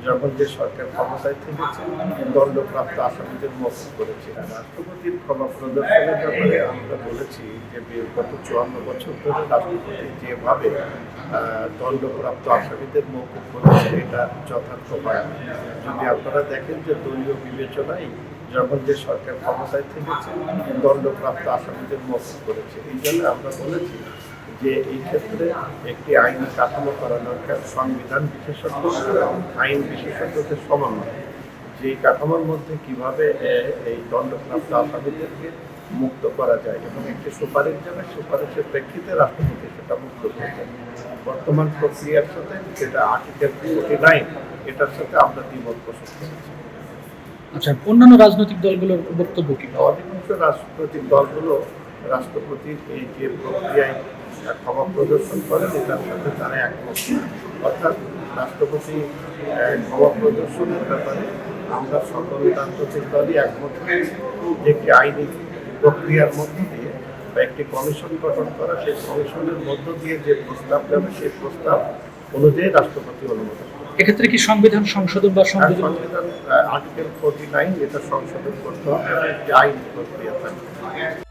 যখন যে সরকার ক্ষমতায় থেকেছে দণ্ডপ্রাপ্ত আসামিদের মুক্ত করেছে। রাষ্ট্রপতির ক্ষমা প্রদর্শনের ব্যাপারে আমরা বলেছি যে গত ৫৪ বছর ধরে রাষ্ট্রপতি যেভাবে দণ্ডপ্রাপ্ত আসামিদের মৌকুব করেছে এটা যথার্থ হয় না। যদি আপনারা দেখেন যে দলীয় বিবেচনায় যখন যে সরকার ক্ষমতায় থেকেছে দণ্ডপ্রাপ্ত আসামিদের মৌকুব করেছে, এই জন্য আমরা বলেছি যে এই ক্ষেত্রে একটি আইনি কাঠামো করা দরকার, সংবিধান বিশেষজ্ঞ এবং আইন বিশেষজ্ঞদের সমন্বয়, যে কাঠামোর মধ্যে কিভাবে এই দণ্ডপ্রাপ্ত আসামিদেরকে মুক্ত করা যায় এবং একটি সুপারিশ যাবে, সুপারিশের প্রেক্ষিতে রাষ্ট্রপতি সেটা মুক্ত করবেন। বর্তমান প্রক্রিয়ার সাথে যেটা আর্টিকেল 49 এটার সাথে আমরা দ্বিমত পোষণ করেছি। আচ্ছা, অন্যান্য রাজনৈতিক দলগুলোর বক্তব্য কি? অধিকাংশ রাজনৈতিক দলগুলো রাষ্ট্রপতির এই যে প্রক্রিয়ায় ক্ষমা প্রদর্শন করেন এটার সাথে তারা একমত। অর্থাৎ রাষ্ট্রপতি ক্ষমা প্রদর্শনের ব্যাপারে আমরা সকল রাজনৈতিক দলই একমত হয়েছি যে একটি আইনি প্রক্রিয়ার মধ্য দিয়ে বা একটি কমিশন গঠন করা, সেই কমিশনের মধ্য দিয়ে যে প্রস্তাব যাবে সেই প্রস্তাব অনুযায়ী রাষ্ট্রপতি অনুমোদন। এক্ষেত্রে কি সংবিধান সংশোধন বা সংবিধান আর্টিকেল 49 এটা সংশোধন করতে হবে এবং একটি আইনি প্রক্রিয়া থাকবে।